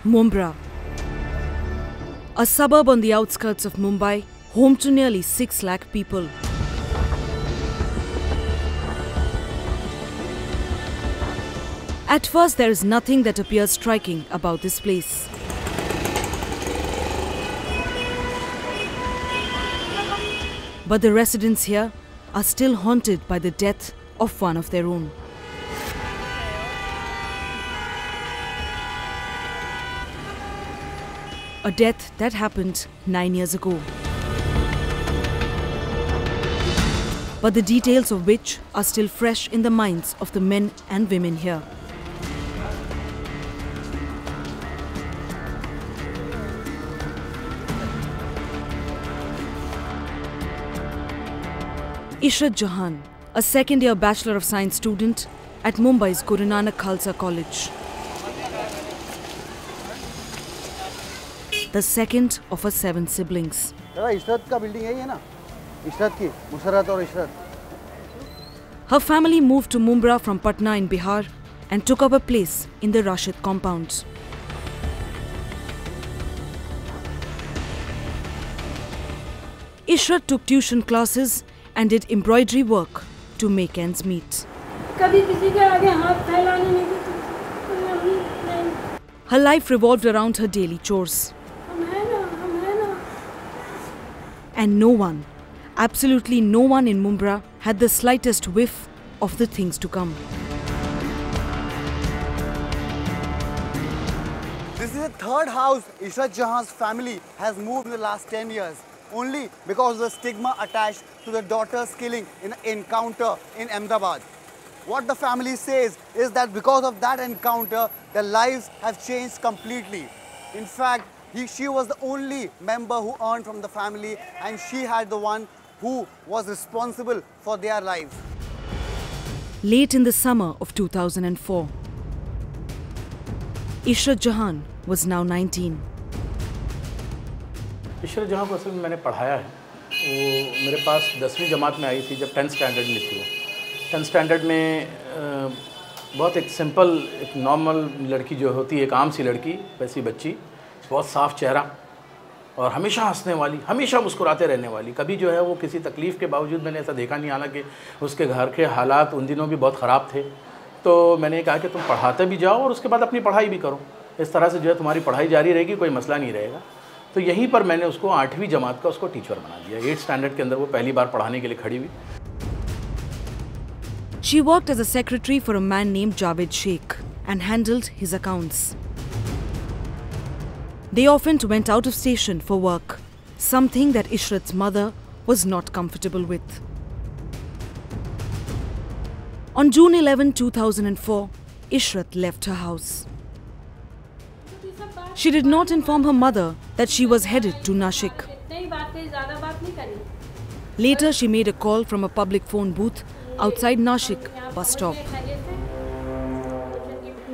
Mumbra, a suburb on the outskirts of Mumbai, home to nearly 6 lakh people. At first, there is nothing that appears striking about this place. But the residents here are still haunted by the death of one of their own. A death that happened 9 years ago. But the details of which are still fresh in the minds of the men and women here. Ishrat Jahan, a second-year Bachelor of Science student at Mumbai's Guru Nanak Khalsa College. The second of her 7 siblings. Her family moved to Mumbra from Patna in Bihar and took up a place in the Rashid compound. Ishrat took tuition classes and did embroidery work to make ends meet. Her life revolved around her daily chores. And no one, absolutely no one in Mumbra had the slightest whiff of the things to come. This is the third house Ishrat Jahan's family has moved in the last 10 years. Only because of the stigma attached to the daughter's killing in an encounter in Ahmedabad. What the family says is that because of that encounter, their lives have changed completely. In fact, she was the only member who earned from the family, and she had the one who was responsible for their lives. Late in the summer of 2004, Ishrat Jahan was now 19. Ishrat जहाँ को असल में मैंने पढ़ाया है, वो मेरे पास 10वीं जमात में आई थी जब 10th स्टैंडर्ड में थी वो। 10th स्टैंडर्ड में बहुत एक सिंपल, एक नॉर्मल लड़की जो होती है, एक आम सी लड़की, वैसी बच्ची, बहुत साफ़ चेहरा और हमेशा हंसने वाली, हमेशा मुस्कुराते रहने वाली। कभी जो है वो किसी तकलीफ़ के बावजूद मैंने ऐसा देखा नहीं, हालांकि उसके घर के हालात उन दिनों भी बहुत ख़राब थे। तो मैंने कहा कि तुम पढ़ाते भी जाओ और उसके बाद अपनी पढ़ाई भी करो, इस तरह से जो है तुम्हारी पढ़ाई जारी रहेगी, कोई मसला नहीं रहेगा। तो यहीं पर मैंने उसको 8वीं जमात का उसको टीचर बना दिया। 8th स्टैंडर्ड के अंदर वो पहली बार पढ़ाने के लिए खड़ी हुई। She worked as a secretary for a man named Javed Sheikh and handled his accounts. They often went out of station for work, something that Ishrat's mother was not comfortable with. On June 11, 2004, Ishrat left her house. She did not inform her mother that she was headed to Nashik. Later, she made a call from a public phone booth outside Nashik bus stop.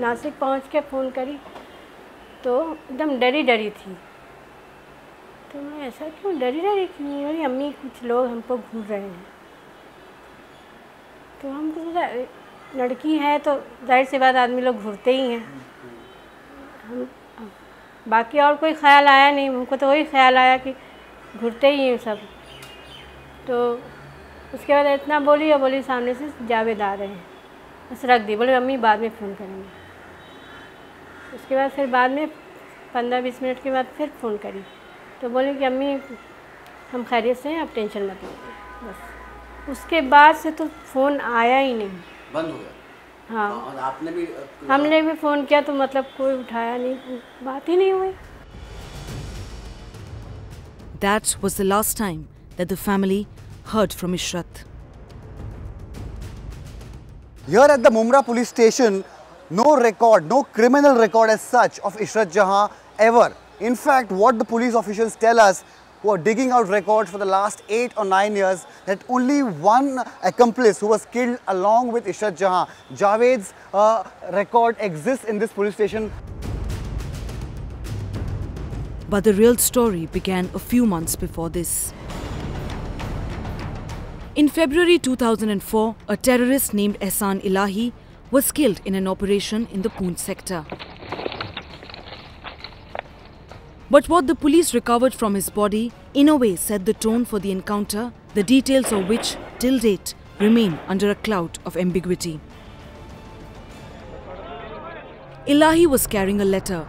Nashik पहुंच के phone करी तो एकदम डरी डरी थी। तो मैं ऐसा क्यों डरी क्यों? मेरी अम्मी कुछ लोग हमको घूर रहे हैं। तो हम लड़की है तो जाहिर सी बात आदमी लोग घूरते ही हैं। हम बाकी और कोई ख्याल आया नहीं, हमको तो वही ख्याल आया कि घूरते ही हैं सब। तो उसके बाद इतना बोली और बोली सामने से जावेद आ रहे हैं, बस रख दी। बोले अम्मी बाद में फ़ोन करेंगे। उसके बाद फिर बाद में 15-20 मिनट के बाद फिर फ़ोन करी तो बोले कि अम्मी हम खैरियत से हैं, आप टेंशन मत लीजिए। बस उसके बाद से तो फ़ोन आया ही नहीं, बंद हो गया। हाँ, और आपने भी हमने भी फ़ोन किया तो मतलब कोई उठाया नहीं, बात ही नहीं हुई। That was the last time that the family heard from Ishrat. Here at the Mumra police station, no record, no criminal record as such of Ishrat Jahan ever. In fact, what the police officials tell us, who are digging out records for the last 8 or 9 years, that only one accomplice who was killed along with Ishrat Jahan, Javed's record exists in this police station. But the real story began a few months before this. In February 2004, a terrorist named Ehsan Ilahi was killed in an operation in the Poonch sector. But what the police recovered from his body in a way set the tone for the encounter, the details of which, till date, remain under a cloud of ambiguity. Elahi was carrying a letter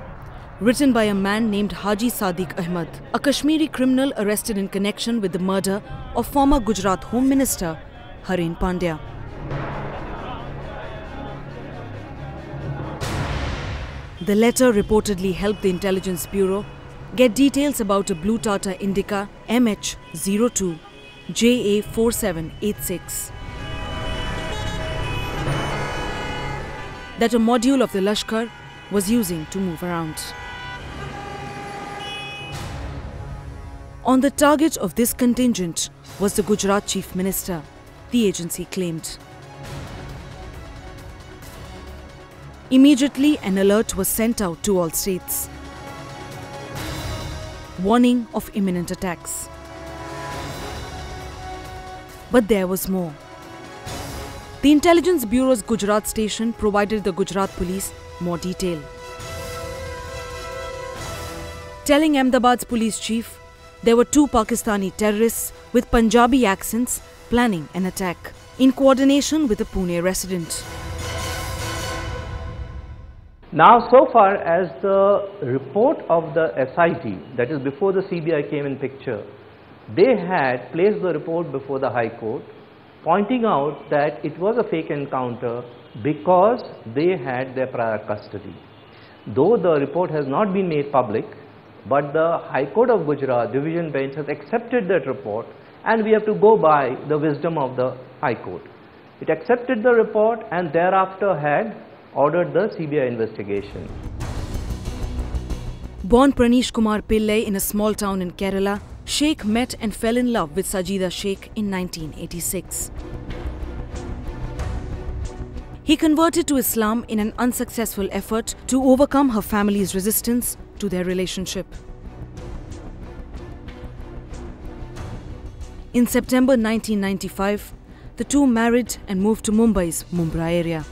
written by a man named Haji Sadiq Ahmed, a Kashmiri criminal arrested in connection with the murder of former Gujarat Home Minister Haren Pandya. The letter reportedly helped the Intelligence Bureau get details about a blue Tata Indica MH02 JA4786. That a module of the Lashkar was using to move around. On the target of this contingent was the Gujarat Chief Minister, the agency claimed. Immediately, an alert was sent out to all states, warning of imminent attacks. But there was more. The Intelligence Bureau's Gujarat station provided the Gujarat police more detail, telling Ahmedabad's police chief there were 2 Pakistani terrorists with Punjabi accents planning an attack in coordination with a Pune resident. Now, so far as the report of the SIT, that is before the CBI came in picture, they had placed the report before the High Court, pointing out that it was a fake encounter because they had their prior custody. Though the report has not been made public, but the High Court of Gujarat Division Bench has accepted that report, and we have to go by the wisdom of the High Court. It accepted the report and thereafter had ordered the CBI investigation. Born Pranish Kumar Pillai in a small town in Kerala, Sheikh met and fell in love with Sajida Sheikh in 1986. He converted to Islam in an unsuccessful effort to overcome her family's resistance to their relationship. In September 1995, the two married and moved to Mumbai's Mumbai area.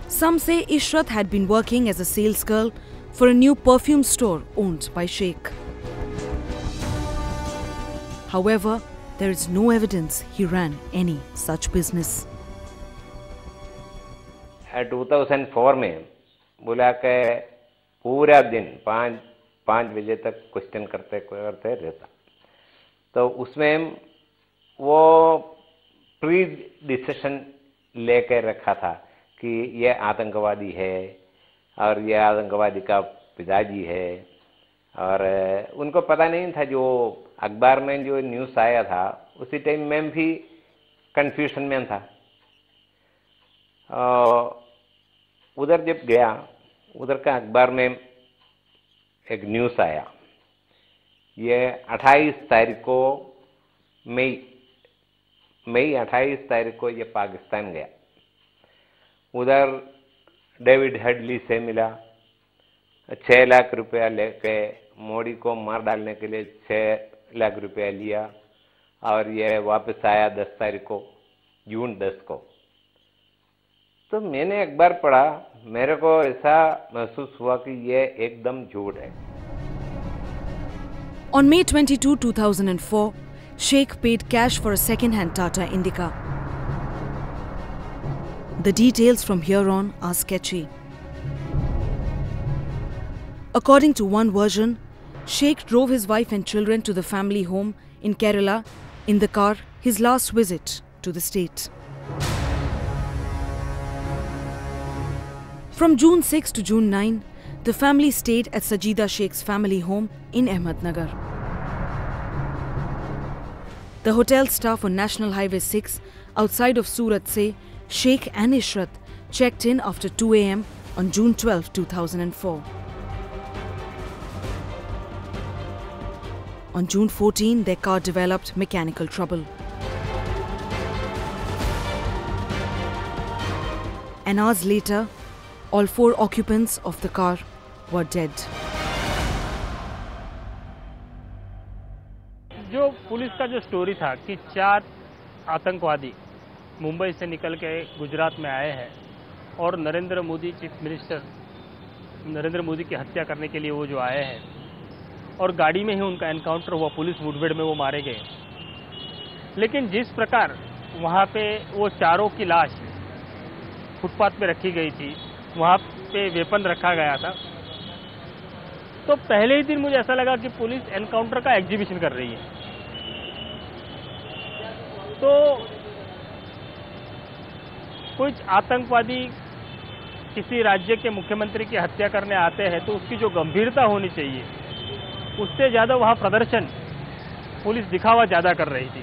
Some say Ishrat had been working as a sales girl for a new perfume store owned by Sheikh. However, there is no evidence he ran any such business. 2004 में बुला के पूरा दिन 5 बजे तक question करते रहता, तो उसमें वो प्री डिसीजन लेके रखा था कि ये आतंकवादी है और ये आतंकवादी का पिताजी है, और उनको पता नहीं था जो अखबार में जो न्यूज़ आया था उसी टाइम में भी कंफ्यूजन में था। उधर जब गया, उधर का अखबार में एक न्यूज़ आया, ये 28 तारीख को मई 28 तारीख को ये पाकिस्तान गया। उधर डेविड हेडली से मिला, 6 लाख रुपया लेके मोदी को मार डालने के लिए 6 लाख रुपया लिया, और ये वापस आया 10 तारीख को, जून 10 को। तो मैंने अखबार पढ़ा, मेरे को ऐसा महसूस हुआ कि ये एकदम झूठ है। On May 22, 2004, Sheikh paid cash for a second-hand Tata Indica. The details from here on are sketchy. According to one version, Sheikh drove his wife and children to the family home in Kerala in the car, his last visit to the state. From June 6 to June 9, the family stayed at Sajida Sheikh's family home in Ahmednagar. The hotel staff on National Highway 6 outside of Surat say Sheikh and Ishrat checked in after 2 a.m. on June 12, 2004. On June 14, their car developed mechanical trouble. And hours later, all 4 occupants of the car were dead. जो police का जो story था कि 4 आतंकवादी मुंबई से निकल के गुजरात में आए हैं और नरेंद्र मोदी चीफ मिनिस्टर नरेंद्र मोदी की हत्या करने के लिए वो जो आए हैं, और गाड़ी में ही उनका एनकाउंटर हुआ, पुलिस मुठभेड़ में वो मारे गए। लेकिन जिस प्रकार वहाँ पे वो चारों की लाश फुटपाथ पे रखी गई थी, वहाँ पे वेपन रखा गया था, तो पहले ही दिन मुझे ऐसा लगा कि पुलिस एनकाउंटर का एग्जीबिशन कर रही है। तो कुछ आतंकवादी किसी राज्य के मुख्यमंत्री की हत्या करने आते हैं तो उसकी जो गंभीरता होनी चाहिए, उससे ज़्यादा वहाँ प्रदर्शन, पुलिस दिखावा ज़्यादा कर रही थी।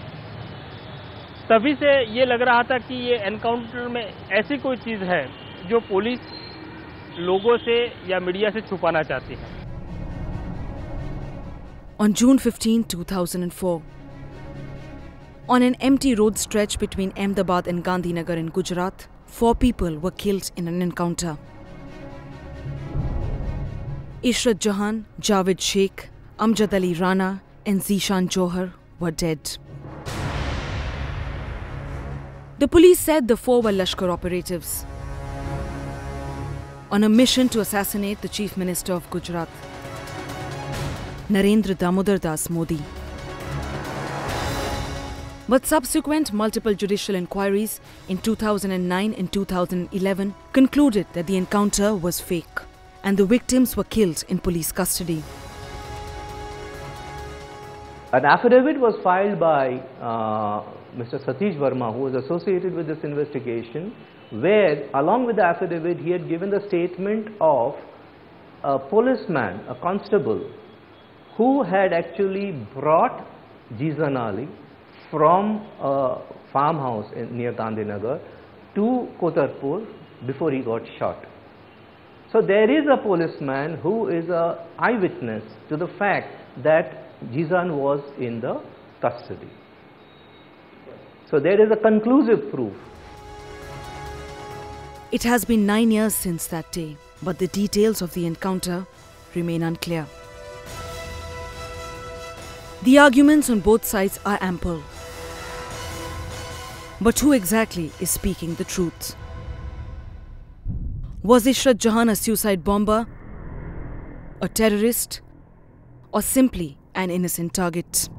तभी से ये लग रहा था कि ये एनकाउंटर में ऐसी कोई चीज़ है जो पुलिस लोगों से या मीडिया से छुपाना चाहती है। On June 15, 2004, on an empty road stretch between Ahmedabad and Gandhinagar in Gujarat, 4 people were killed in an encounter. Ishrat Jahan, Javed Sheikh, Amjad Ali Rana and Zishan Johar were dead. The police said the 4 were Lashkar operatives on a mission to assassinate the Chief Minister of Gujarat, Narendra Damodar Das Modi. But subsequent multiple judicial inquiries in 2009 and 2011 concluded that the encounter was fake and the victims were killed in police custody. An affidavit was filed by Mr. Satish Verma, who was associated with this investigation, where along with the affidavit he had given the statement of a policeman, a constable, who had actually brought Jizan Ali from a farmhouse near Gandhinagar to Kotarpur before he got shot. So there is a policeman who is an eyewitness to the fact that Jizan was in the custody. So there is a conclusive proof. It has been 9 years since that day, but the details of the encounter remain unclear. The arguments on both sides are ample. But who exactly is speaking the truth? Was Ishrat Jahan a suicide bomber, a terrorist, or simply an innocent target?